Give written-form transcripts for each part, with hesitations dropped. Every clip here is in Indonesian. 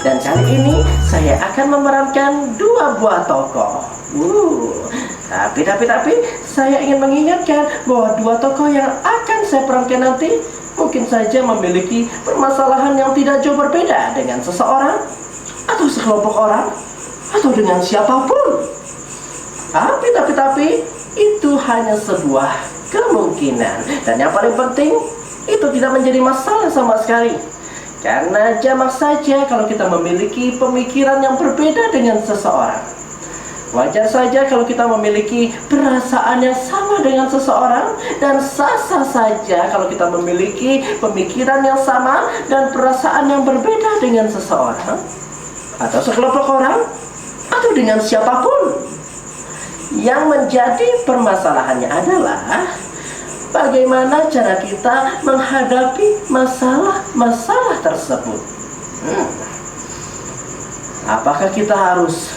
Dan kali ini saya akan memerankan dua buah tokoh. Tapi saya ingin mengingatkan bahwa dua tokoh yang akan saya perankan nanti mungkin saja memiliki permasalahan yang tidak jauh berbeda dengan seseorang atau sekelompok orang atau dengan siapapun. Tapi itu hanya sebuah kemungkinan, dan yang paling penting itu tidak menjadi masalah sama sekali. Karena jamak saja kalau kita memiliki pemikiran yang berbeda dengan seseorang. Wajar saja kalau kita memiliki perasaan yang sama dengan seseorang, dan sah-sah saja kalau kita memiliki pemikiran yang sama dan perasaan yang berbeda dengan seseorang atau sekelompok orang atau dengan siapapun. Yang menjadi permasalahannya adalah bagaimana cara kita menghadapi masalah-masalah tersebut. Apakah kita harus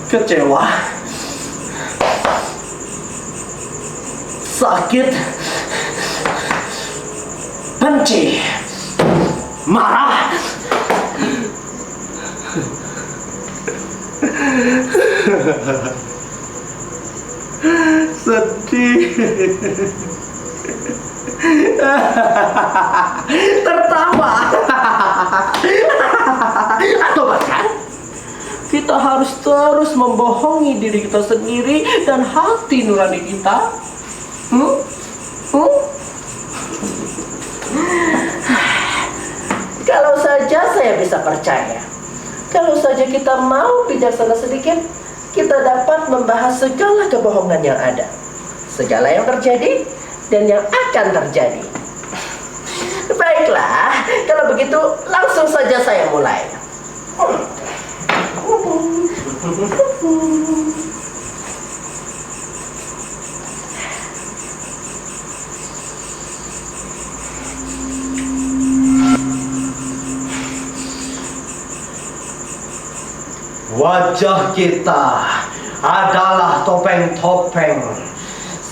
kecewa, sakit, benci, marah, sedih, tertawa, atau bahkan kita harus terus membohongi diri kita sendiri dan hati nurani kita? Kalau saja saya bisa percaya, kalau saja kita mau bijaksana sedikit, kita dapat membahas segala kebohongan yang ada, segala yang terjadi dan yang akan terjadi. Baiklah, kalau begitu langsung saja saya mulai. Wajah kita adalah topeng-topeng.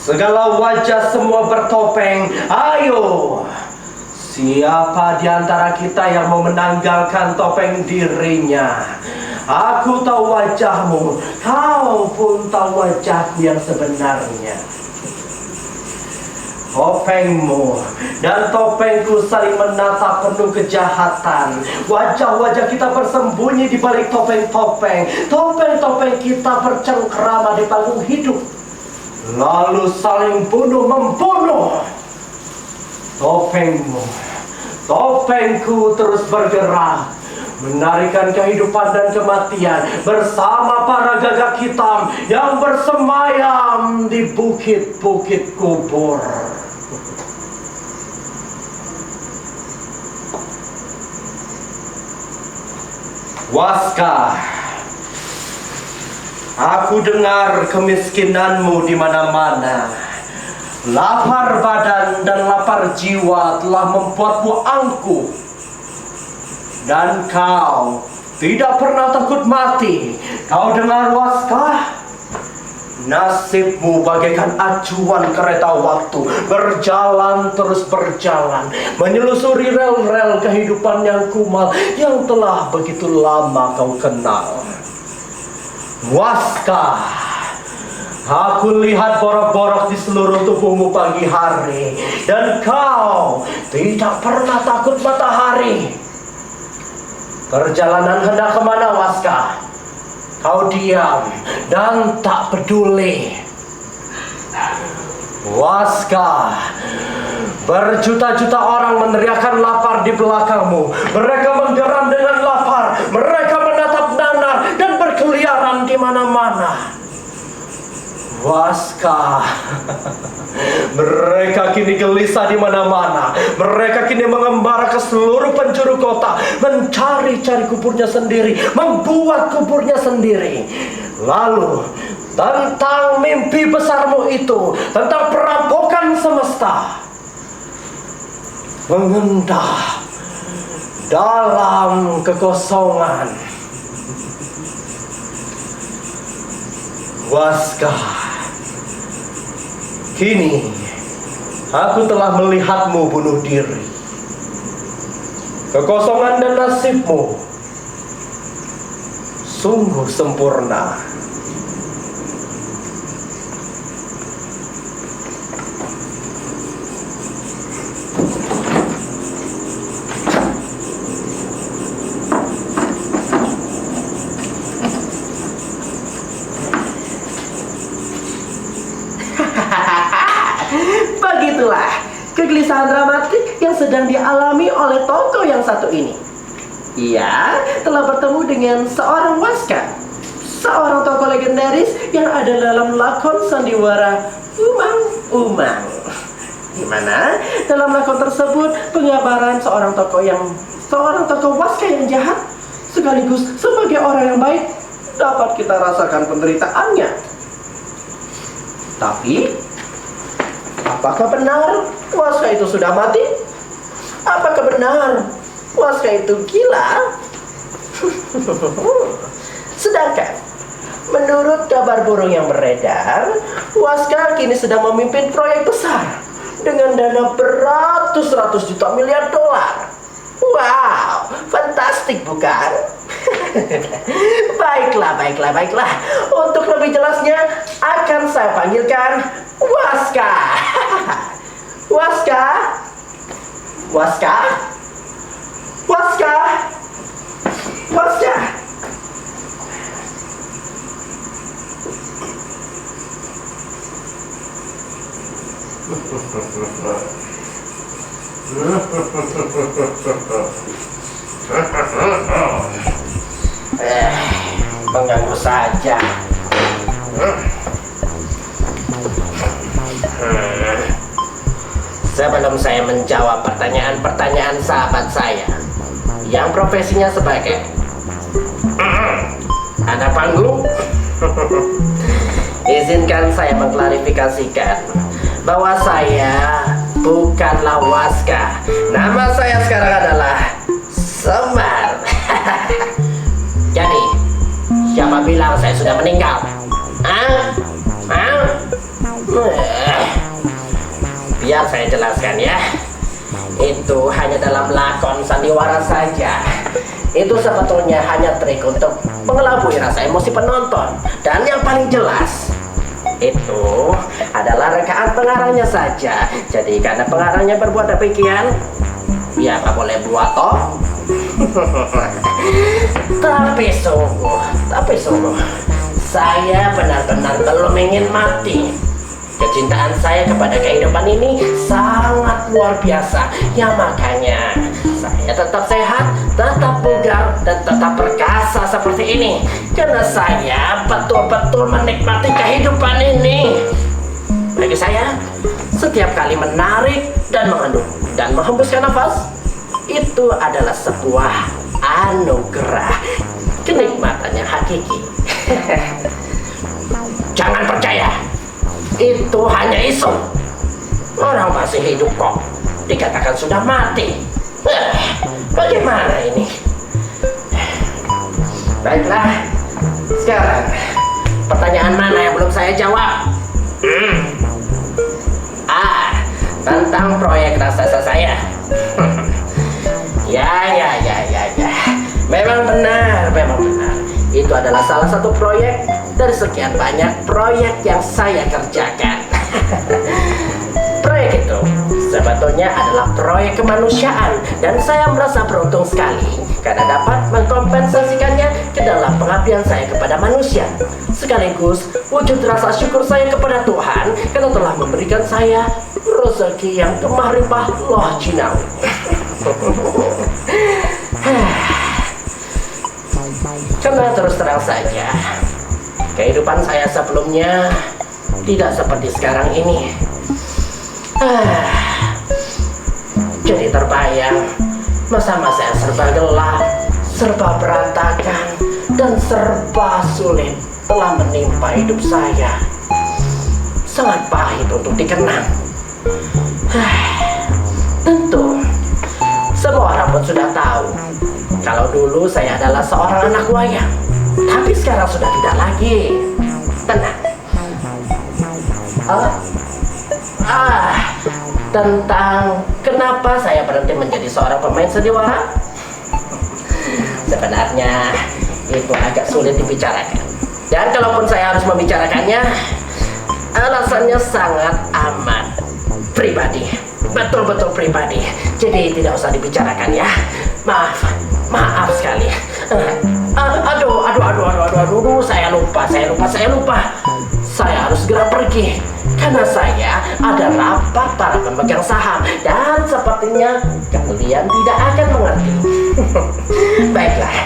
Segala wajah semua bertopeng. Ayo, siapa di antara kita yang mau menanggalkan topeng dirinya? Aku tahu wajahmu, kau pun tahu wajahku yang sebenarnya. Topengmu dan topengku saling menatap penuh kejahatan. Wajah-wajah kita bersembunyi di balik topeng-topeng. Topeng-topeng kita bercengkrama di panggung hidup, lalu saling bunuh-membunuh. Topengmu, topengku terus bergerak, menarikan kehidupan dan kematian bersama para gagak hitam yang bersemayam di bukit-bukit kubur. Waska, aku dengar kemiskinanmu di mana-mana. Lapar badan dan lapar jiwa telah membuatmu angkuh. Dan kau tidak pernah takut mati. Kau dengar, Waska? Nasibmu bagaikan acuan kereta waktu, berjalan terus berjalan, menyelusuri rel-rel kehidupan yang kumal yang telah begitu lama kau kenal. Waska, aku lihat borok-borok di seluruh tubuhmu pagi hari, dan kau tidak pernah takut matahari. Perjalanan hendak kemana, Waska? Kau diam dan tak peduli. Waska, berjuta-juta orang meneriakkan lapar di belakangmu. Mereka menggeram dengan lapar. Mereka menatap nanar dan berkeliaran di mana-mana. Waska, mereka kini gelisah di mana-mana. Mereka kini mengembara ke seluruh penjuru kota, mencari-cari kuburnya sendiri, membuat kuburnya sendiri. Lalu, tentang mimpi besarmu itu, tentang perampokan semesta, mengendah dalam kekosongan. Waska, kini aku telah melihatmu bunuh diri. Kekosongan dan nasibmu sungguh sempurna. Begitulah kegelisahan dramatik yang sedang dialami oleh tokoh yang satu ini. Ia telah bertemu dengan seorang Waska, seorang tokoh legendaris yang ada dalam lakon sandiwara Umang-Umang. Di mana dalam lakon tersebut pengabaran seorang tokoh Waska yang jahat sekaligus sebagai orang yang baik dapat kita rasakan penderitaannya. Tapi apakah benar Waska itu sudah mati? Apakah benar Waska itu gila? Sedangkan menurut kabar burung yang beredar, Waska kini sedang memimpin proyek besar dengan dana beratus-ratus juta miliar dolar. Wow, fantastik bukan? Baiklah. Untuk lebih jelasnya akan saya panggilkan Waska. Waska. Mengganggu saja. Sebelum saya menjawab pertanyaan-pertanyaan sahabat saya yang profesinya sebagai anak panggung, izinkan saya mengklarifikasikan bahwa saya bukanlah Waska. Nama saya sekarang adalah Semar. Jadi, siapa bilang saya sudah meninggal? Biar saya jelaskan ya. Itu hanya dalam lakon sandiwara saja. Itu sebetulnya hanya trik untuk mengelabui rasa emosi penonton. Dan yang paling jelas, itu adalah rekaan pengarangnya saja. Jadi karena pengarangnya berbuat demikian, ya nggak boleh buat toh. Tapi sungguh, saya benar-benar belum ingin mati. Kecintaan saya kepada kehidupan ini sangat luar biasa. Ya makanya saya tetap sehat, tetap bugar, dan tetap perkasa seperti ini. Karena saya betul-betul menikmati kehidupan ini. Bagi saya, setiap kali menarik dan mengandung dan menghembuskan nafas, itu adalah sebuah anugerah, kenikmatan yang hakiki. Jangan percaya, itu hanya isu. Orang masih hidup kok dikatakan sudah mati. Bagaimana ini? Baiklah, sekarang pertanyaan mana yang belum saya jawab? Tentang proyek raksasa saya. Ya. Memang benar. Itu adalah salah satu proyek dari sekian banyak proyek yang saya kerjakan. Proyek itu sebetulnya adalah proyek kemanusiaan, dan saya merasa beruntung sekali karena dapat mengkompensasikannya ke dalam pengabdian saya kepada manusia, sekaligus wujud rasa syukur saya kepada Tuhan karena telah memberikan saya rezeki yang kemah-limpah loh jinau. Karena terus terang saja, kehidupan saya sebelumnya tidak seperti sekarang ini. Jadi terbayang masa-masa yang serba gelap, serba berantakan, dan serba sulit telah menimpa hidup saya. Sangat pahit untuk dikenang. Tentu semua orang pun sudah tahu kalau dulu saya adalah seorang anak wayang, tapi sekarang sudah tidak lagi. Tenang. Tentang kenapa saya berhenti menjadi seorang pemain sandiwara? Sebenarnya itu agak sulit dibicarakan. Dan kalaupun saya harus membicarakannya, alasannya sangat amat pribadi. Betul-betul pribadi. Jadi tidak usah dibicarakan ya. Maaf sekali. Aduh, saya lupa. Saya harus segera pergi karena saya ada rapat para pemegang saham dan sepertinya kalian tidak akan mengerti. Baiklah,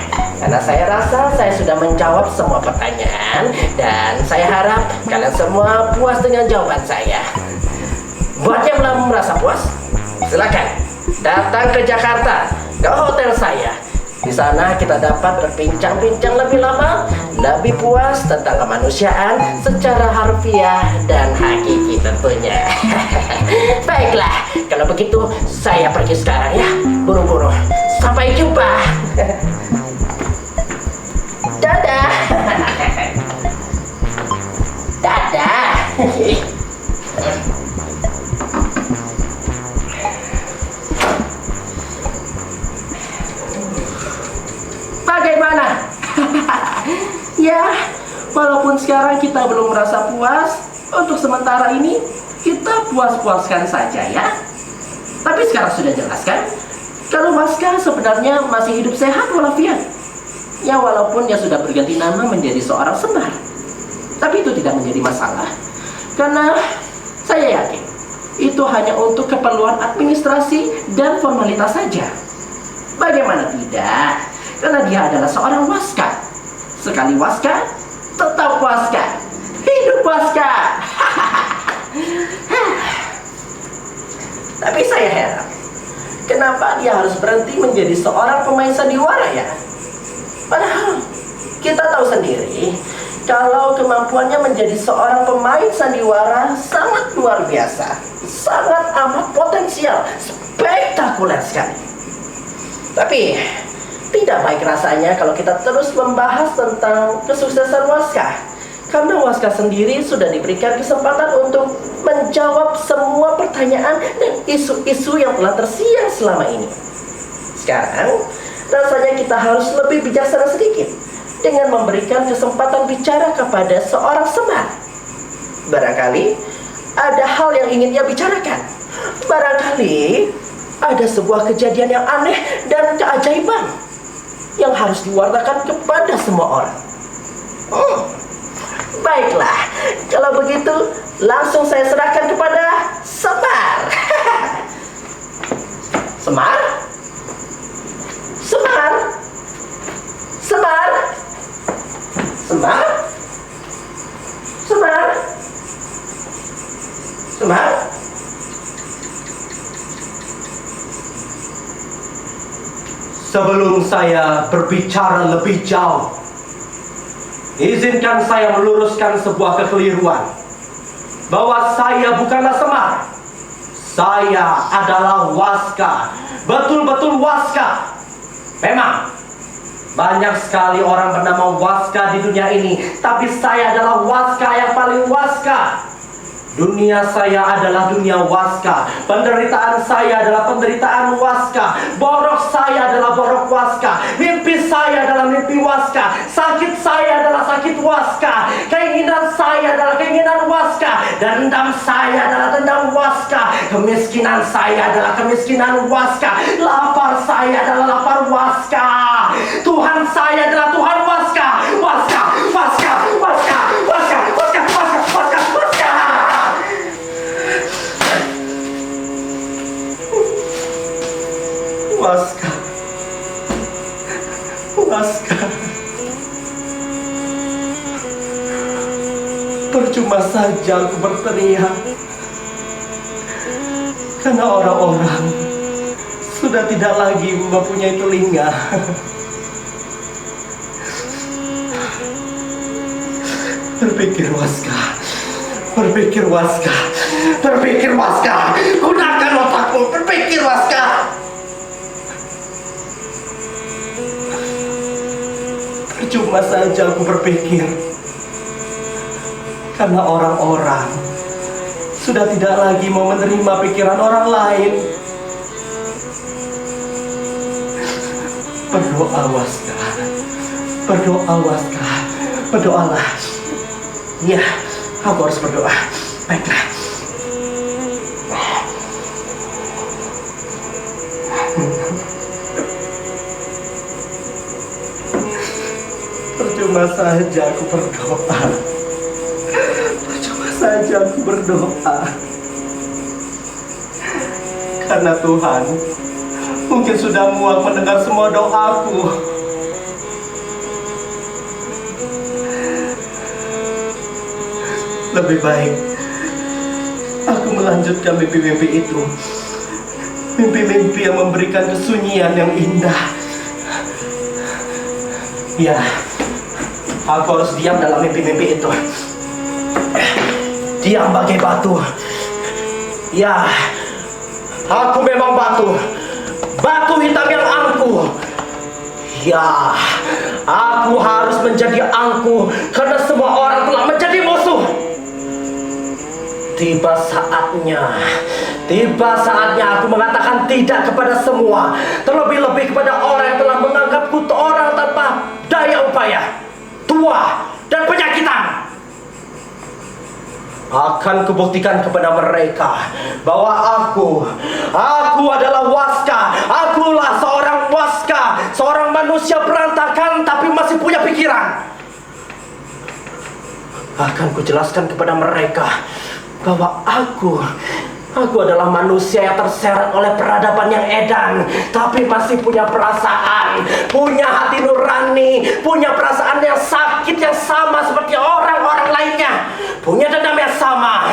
karena saya rasa saya sudah menjawab semua pertanyaan dan saya harap kalian semua puas dengan jawaban saya. Buat yang belum merasa puas, silakan datang ke Jakarta, ke hotel saya. Di sana kita dapat berbincang-bincang lebih lama, lebih puas tentang kemanusiaan secara harfiah dan hakiki tentunya. Baiklah, kalau begitu saya pergi sekarang ya, buru-buru. Sampai jumpa. Dadah. Dadah. Bagaimana? Ya, walaupun sekarang kita belum merasa puas, untuk sementara ini kita puas-puaskan saja ya. Tapi sekarang sudah jelas kan, kalau Waska sebenarnya masih hidup sehat walafiat. Ya walaupun dia sudah berganti nama menjadi seorang Semar. Tapi itu tidak menjadi masalah, karena saya yakin itu hanya untuk keperluan administrasi dan formalitas saja. Bagaimana tidak? Karena dia adalah seorang Waska. Sekali Waska, tetap Waska. Hidup Waska. Tapi saya heran, kenapa dia harus berhenti menjadi seorang pemain sandiwara ya? Padahal kita tahu sendiri kalau kemampuannya menjadi seorang pemain sandiwara sangat luar biasa, sangat amat potensial, spektakuler sekali. Tapi tidak baik rasanya kalau kita terus membahas tentang kesuksesan Waska, karena Waska sendiri sudah diberikan kesempatan untuk menjawab semua pertanyaan dan isu-isu yang telah tersiar selama ini. Sekarang rasanya kita harus lebih bijaksana sedikit dengan memberikan kesempatan bicara kepada seorang Semar. Barangkali ada hal yang ingin dia bicarakan. Barangkali ada sebuah kejadian yang aneh dan keajaiban yang harus diwartakan kepada semua orang. Baiklah, kalau begitu langsung saya serahkan kepada Semar. Semar? Semar? Semar? Semar? Semar? Semar? Sebelum saya berbicara lebih jauh, izinkan saya meluruskan sebuah kekeliruan, bahwa saya bukanlah Semar. Saya adalah Waska, betul-betul Waska. Memang banyak sekali orang bernama Waska di dunia ini, tapi saya adalah Waska yang paling Waska. Dunia saya adalah dunia Waska. Penderitaan saya adalah penderitaan Waska. Borok saya adalah borok Waska. Mimpi saya adalah mimpi Waska. Sakit saya adalah sakit Waska. Keinginan saya adalah keinginan Waska. Dendam saya adalah dendam Waska. Kemiskinan saya adalah kemiskinan Waska. Lapar saya adalah lapar Waska. Tuhan saya adalah Tuhan Waska. Waska, Waska, Waska, Waska, Waska, Waska, Waska, Waska. Waska, Waska. Percuma saja aku berteriak, karena orang-orang sudah tidak lagi mempunyai telinga. Berpikir Waska, berpikir Waska, berpikir Waska. Gunakan otakmu, berpikir Waska. Percuma saja aku berpikir, karena orang-orang sudah tidak lagi mau menerima pikiran orang lain. Berdoa, Waska. Berdoa, Waska. Berdoalah. Ya, aku harus berdoa. Baiklah. Percuma saja aku berdoa. Percuma saja aku berdoa. Karena Tuhan mungkin sudah muak mendengar semua doaku. Lebih baik aku melanjutkan mimpi-mimpi itu. Mimpi-mimpi yang memberikan kesunyian yang indah. Ya, aku harus diam dalam mimpi-mimpi itu. Diam bagai batu. Ya, aku memang batu. Batu hitam yang angkuh. Ya, aku harus menjadi angkuh karena semua orang telah menjadi musuh. Tiba saatnya aku mengatakan tidak kepada semua, terlebih-lebih kepada orang yang telah menganggapku orang tanpa daya upaya, tua dan penyakitan. Akan kubuktikan kepada mereka bahwa aku adalah Waska. Akulah seorang Waska, seorang manusia berantakan tapi masih punya pikiran. Akan kujelaskan kepada mereka bahwa aku adalah manusia yang terseret oleh peradaban yang edan, tapi masih punya perasaan, punya hati nurani, punya perasaan yang sakit yang sama seperti orang-orang lainnya, punya dendam yang sama.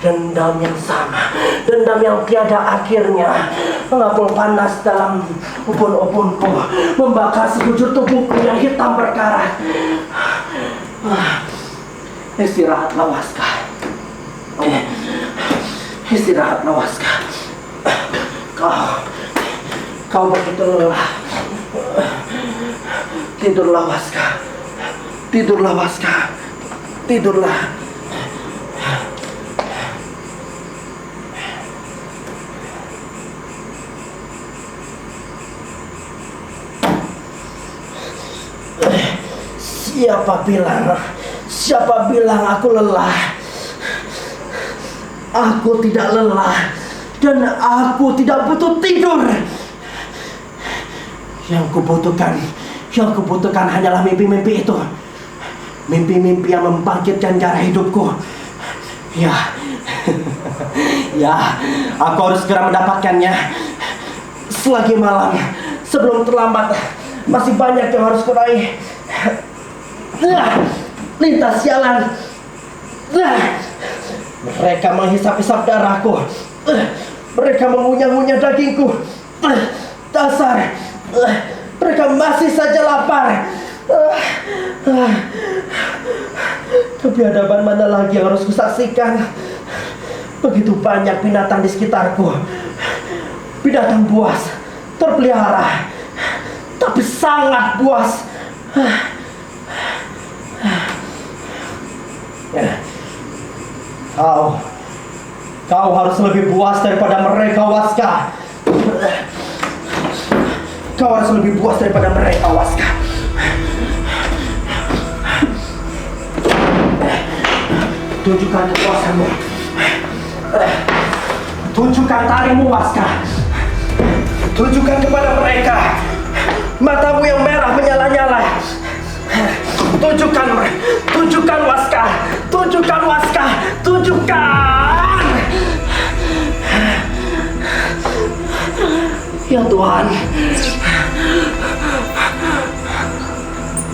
Dendam yang sama, dendam yang tiada akhirnya mengapung panas dalam ubun-ubunku, membakar sekujur tubuhku yang hitam berkarat. Istirahatlah, Waska. Istirahatlah, Waska. Kau begitu lelah. Tidurlah, Waska. Tidurlah, Waska. Tidurlah. Siapa bilang aku lelah? Aku tidak lelah dan aku tidak butuh tidur. Yang kubutuhkan hanyalah mimpi-mimpi itu. Mimpi-mimpi yang membangkitkan gairah hidupku. Ya, aku harus segera mendapatkannya. Selagi malam, sebelum terlambat, masih banyak yang harus kuraih. Lintas jalan. Mereka menghisap-hisap darahku. Mereka mengunyah-ngunyah dagingku. Dasar. Mereka masih saja lapar. Kebiadaban mana lagi yang harus kusaksikan? Begitu banyak binatang di sekitarku. Binatang buas, terpelihara, tapi sangat buas. Kau harus lebih buas daripada mereka, Waska. Kau harus lebih buas daripada mereka, Waska. Tunjukkan kekuasaanmu. Tunjukkan taringmu, Waska. Tunjukkan kepada mereka matamu yang merah menyala-nyala. Tunjukkan, Waska. Tunjukkan, Waska. Tunjukkan. Ya Tuhan,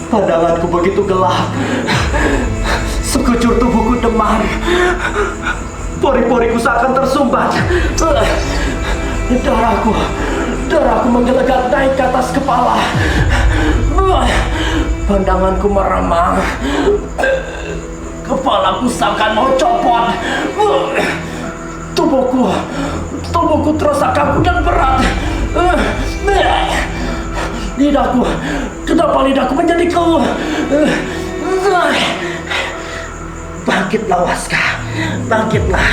pandanganku begitu gelap. Sekujur tubuhku demam. Pori-poriku seakan tersumbat. Darahku menggelegar naik ke atas kepala. Pandanganku meremang. Kepalaku seakan mau copot. Tubuhku terasa kaku dan berat. Kenapa lidahku menjadi keluh? Bangkitlah, Waska. Bangkitlah.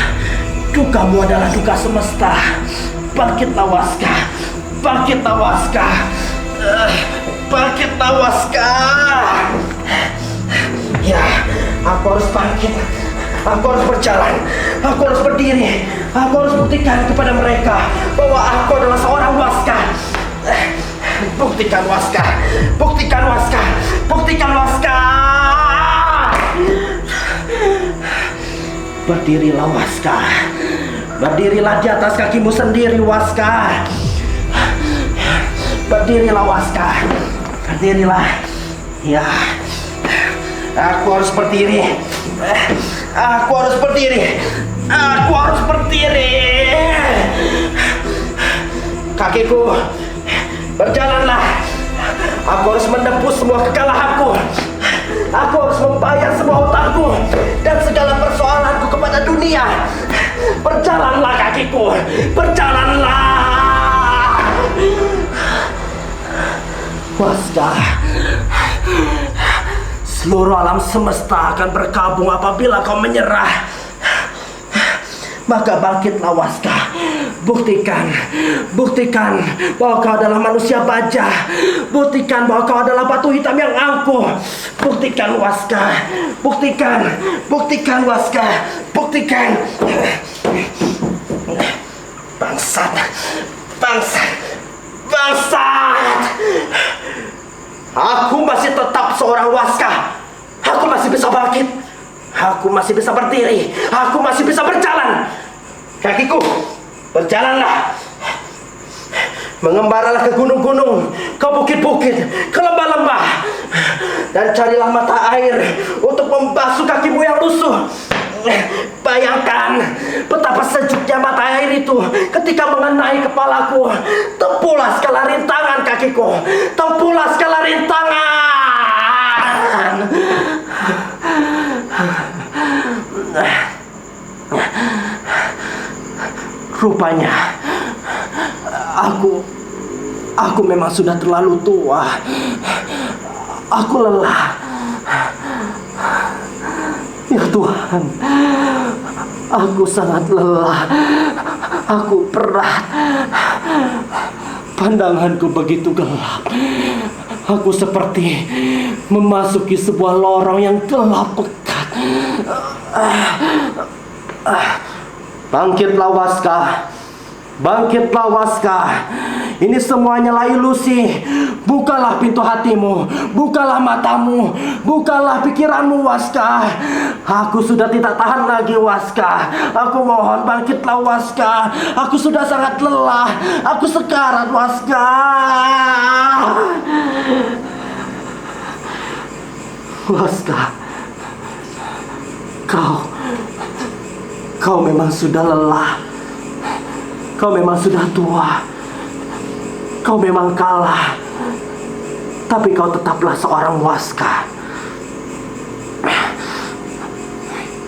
Dukamu adalah duka semesta. Bangkitlah Waska. Bangkitlah Waska. Bangkitlah Waska. Ya, aku harus bangkit. Aku harus berjalan. Aku harus berdiri. Aku harus buktikan kepada mereka bahwa aku adalah seorang Waska. Buktikan Waska. Buktikan Waska. Buktikan Waska. Berdirilah Waska. Berdirilah di atas kakimu sendiri Waska. Berdirilah Waska. Berdirilah. Ya. Aku harus berdiri. Aku harus berdiri. Aku harus berdiri. Kakiku, berjalanlah. Aku harus menembus semua kekalahanku. Aku harus membayar semua hutangku dan segala persoalanku kepada dunia. Berjalanlah kakiku. Berjalanlah. Waska. Seluruh alam semesta akan berkabung apabila kau menyerah. Maka bangkitlah Waska. Buktikan bahwa kau adalah manusia baja. Buktikan bahwa kau adalah batu hitam yang angkuh. Buktikan Waska. Buktikan Waska. Buktikan. Bangsat. Aku masih tetap seorang Waska. Aku masih bisa bangkit. Aku masih bisa berdiri. Aku masih bisa berjalan. Kakiku, berjalanlah. Mengembaralah ke gunung-gunung, ke bukit-bukit, ke lembah-lembah. Dan carilah mata air untuk membasuh kakimu yang lusuh. Bayangkan betapa sejuknya mata air itu ketika mengenai kepalaku. Tempuhlah segala rintangan kakiku. Tempuhlah segala rintangan. Rupanya aku memang sudah terlalu tua. Aku lelah. Ya Tuhan, aku sangat lelah. Aku berat. Pandanganku begitu gelap. Aku seperti memasuki sebuah lorong yang gelap pekat. Bangkitlah Waska. Bangkitlah Waska. Ini semuanya lah ilusi. Bukalah pintu hatimu. Bukalah matamu. Bukalah pikiranmu Waska. Aku sudah tidak tahan lagi Waska. Aku mohon bangkitlah Waska. Aku sudah sangat lelah. Aku sekarat Waska. Waska. Kau memang sudah lelah. Kau memang sudah tua. Kau memang kalah. Tapi kau tetaplah seorang Waska.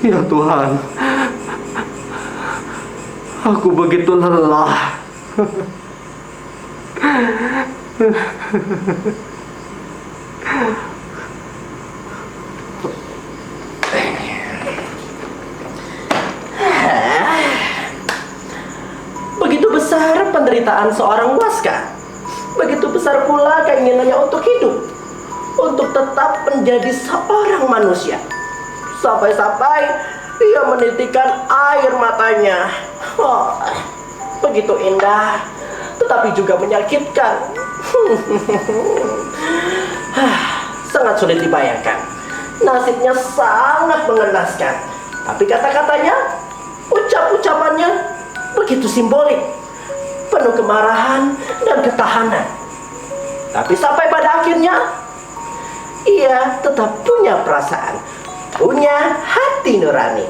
Ya Tuhan, aku begitu lelah. Begitu besar penderitaan seorang Waska. Begitu besar pula keinginannya untuk hidup, untuk tetap menjadi seorang manusia. Sampai-sampai dia menitikkan air matanya. Oh, begitu indah, tetapi juga menyakitkan. Sangat sulit dibayangkan. Nasibnya sangat mengenaskan. Tapi kata-katanya, ucapannya begitu simbolik, penuh kemarahan dan ketahanan. Tapi sampai pada akhirnya, ia tetap punya perasaan, punya hati nurani.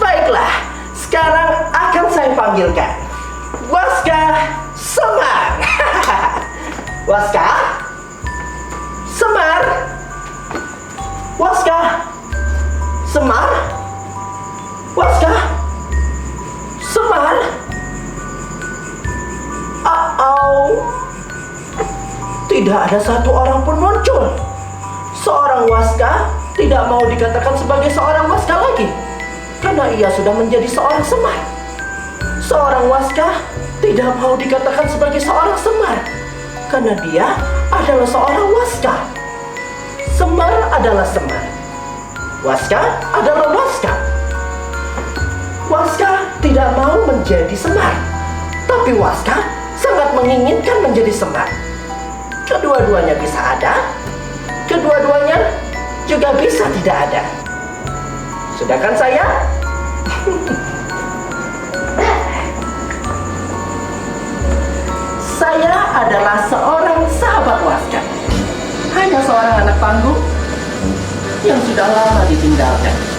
Baiklah, sekarang akan saya panggilkan Waska Semar. Waska Semar. Waska Semar. Waska Semar. Tidak ada satu orang pun muncul. Seorang Waska tidak mau dikatakan sebagai seorang Waska lagi, karena ia sudah menjadi seorang Semar. Seorang Waskah tidak mau dikatakan sebagai seorang Semar karena dia adalah seorang Waskah. Semar adalah Semar. Waskah adalah Waskah. Waskah tidak mau menjadi Semar, tapi Waskah sangat menginginkan menjadi Semar. Kedua-duanya bisa ada, kedua-duanya juga bisa tidak ada. Sedangkan saya saya adalah seorang sahabat Waskah. Hanya seorang anak panggung yang sudah lama ditinggalkan.